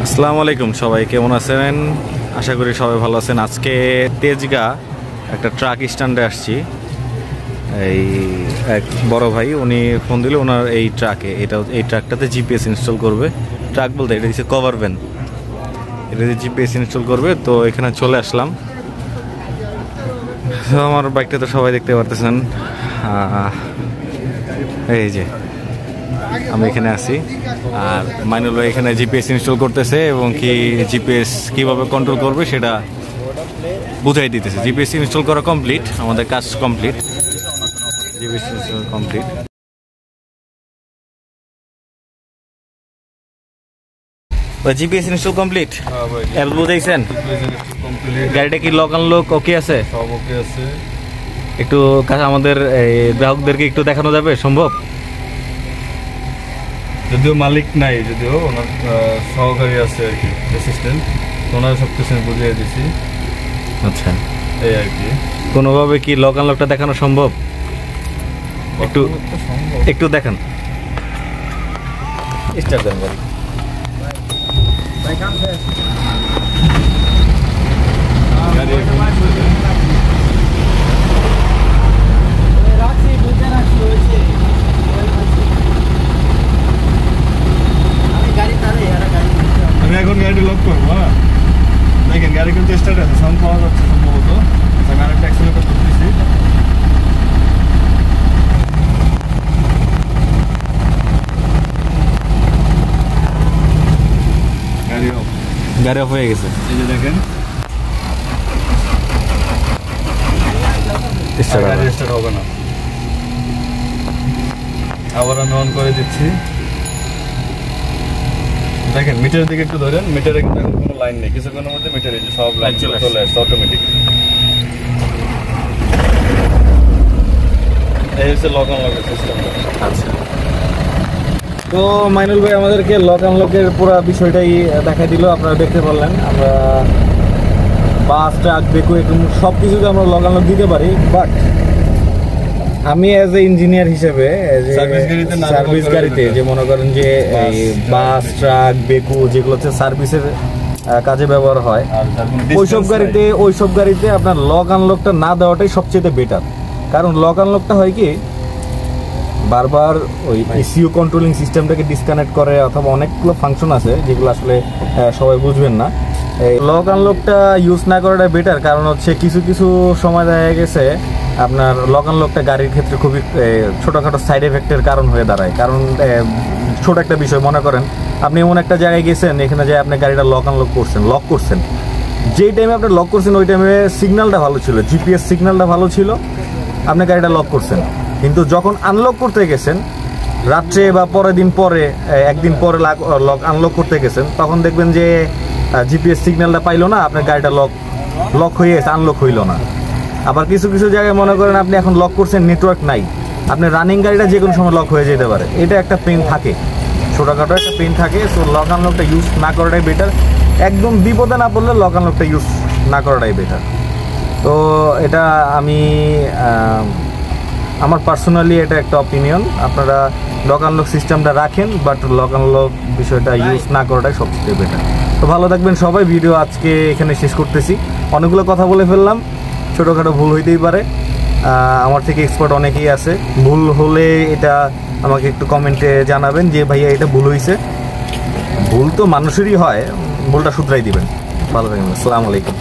আসসালামু আলাইকুম, সবাই কেমন আছেন? আশা করি সবাই ভালো আছেন। আজকে তেজগাঁ একটা ট্রাক স্ট্যান্ডে আসছি। এই এক বড় ভাই উনি ফোন দিল, ওনার এই ট্রাকটাতে জিপিএস ইনস্টল করবে। ট্রাক বলতে এটা হচ্ছে কভার ভ্যান, এটাতে জিপিএস ইনস্টল করবে। তো এখানে চলে আসলাম। আমার বাইকটা তো সবাই দেখতে পারতেছেন, এই যে আমি এখানে আছি। আর মাইনুল ভাই এখানে জিপিএস ইনস্টল করতেছে এবং কি জিপিএস কিভাবে কন্ট্রোল করবে সেটা বুঝাই দিতেছে। জিপিএস ইনস্টল করা কমপ্লিট, আমাদের কাজ complete, GPS install complete. GPS install complete, app বুঝাইছেন? গাড়িটা কি লক আনলক ওকে আছে? সব ওকে আছে। একটু আমাদের গ্রাহকদেরকে একটু দেখানো যাবে সম্ভব? যদিও মালিক নাই, যদিও ওনার সহকারী আছে আর কি, অ্যাসিস্ট্যান্ট, ওনারা সব কিছু বুঝিয়ে দিছি। আচ্ছা, এই আর কি। কোনোভাবে কি লক আনলকটা দেখানো সম্ভব? একটু দেখান। স্টার্ট দেন গাড়ি। আমি এখন গাড়িটা লক করবো। হ্যাঁ, দেখেন গাড়ি কিন্তু স্টার্ট আছে, সাউন্ড পাওয়া যাচ্ছে সম্ভবত। আমি আরেকটা অ্যাক্সিলেটর করতেছি। গাড়ি অফ হয়ে গেছে, এই যে দেখেন স্টার্ট হবে না। আবার আমি অন করে দিচ্ছি। দেখেন মিটারের দিকে একটু ধরেন, মিটারে কিন্তু এখন কোনো লাইন নেই, কিছুক্ষণের মধ্যে মিটারে সব লাইন চলে আসছে অটোমেটিক। এই হচ্ছে লক আনলকের সিস্টেম। আচ্ছা, তো মাইনুল ভাই আমাদেরকে লক আনলকের পুরো বিষয়টাই দেখাই দিল। আপনারা দেখতে পারলেন আমরা বাস, ট্রাক, বেকু এরকম সব কিছুতে আমরা লক আনলক দিতে পারি। বাট আমি অ্যাজ এ ইঞ্জিনিয়ার হিসেবে সার্ভিস গাড়িতে যে মনে করেন যে এই বাস, ট্রাক, বেকু যেগুলো হচ্ছে সার্ভিসের কাজে ব্যবহার হয়, ওইসব গাড়িতে আপনার লক আনলকটা না দেওয়াটাই সবচেয়ে বেটার। কারণ লক আনলকটা হয় কি, বারবার ওই এসিও কন্ট্রোলিং সিস্টেমটাকে ডিসকানেক্ট করে, অথবা অনেকগুলো ফাংশন আছে যেগুলো আসলে সবাই বুঝবেন না। এই লক আনলকটা ইউজ না করাটা বেটার। কারণ হচ্ছে কিছু কিছু সময় দেখা গেছে আপনার লক আনলকটা গাড়ির ক্ষেত্রে খুবই ছোটোখাটো সাইড এফেক্টের কারণ হয়ে দাঁড়ায়। কারণ ছোট একটা বিষয়, মনে করেন আপনি এমন একটা জায়গায় গেছেন, এখানে যে আপনি গাড়িটা লক করছেন, যেই টাইমে আপনি লক করছেন ওই টাইমে সিগন্যালটা ভালো ছিল, জিপিএস সিগন্যালটা ভালো ছিল, আপনি গাড়িটা লক করছেন। কিন্তু যখন আনলক করতে গেছেন রাত্রে বা একদিন পরে লক আনলক করতে গেছেন, তখন দেখবেন যে জিপিএস সিগন্যালটা পাইলো না, আপনার গাড়িটা লক হয়ে গেছে, আনলক হইল না। আবার কিছু কিছু জায়গায় মনে করেন আপনি এখন লক করছেন, নেটওয়ার্ক নাই, আপনি রানিং গাড়িটা যে কোনো সময় লক হয়ে যেতে পারে। এটা একটা পেন থাকে, ছোটোখাটো একটা পেন থাকে। সো লক আনলকটা ইউজ না করাটাই বেটার। একদম বিপদে না পড়লে লক আনলকটা ইউজ না করাটাই বেটার। তো এটা আমার পার্সোনালি এটা একটা অপিনিয়ন। আপনারা লক আনলক সিস্টেমটা রাখেন, বাট লক আনলক বিষয়টা ইউজ না করাটাই সবচেয়ে বেটার। তো ভালো থাকবেন সবাই। ভিডিও আজকে এখানে শেষ করতেছি। অনেকগুলো কথা বলে ফেললাম, ছোটোখাটো ভুল হইতেই পারে, আমার থেকে এক্সপার্ট অনেকেই আছে। ভুল হলে এটা আমাকে একটু কমেন্টে জানাবেন যে ভাইয়া এটা ভুল হয়েছে। ভুল তো মানুষেরই হয়, ভুলটা শুধরাই দিবেন। ভালো থাকবেন, আসসালামু আলাইকুম।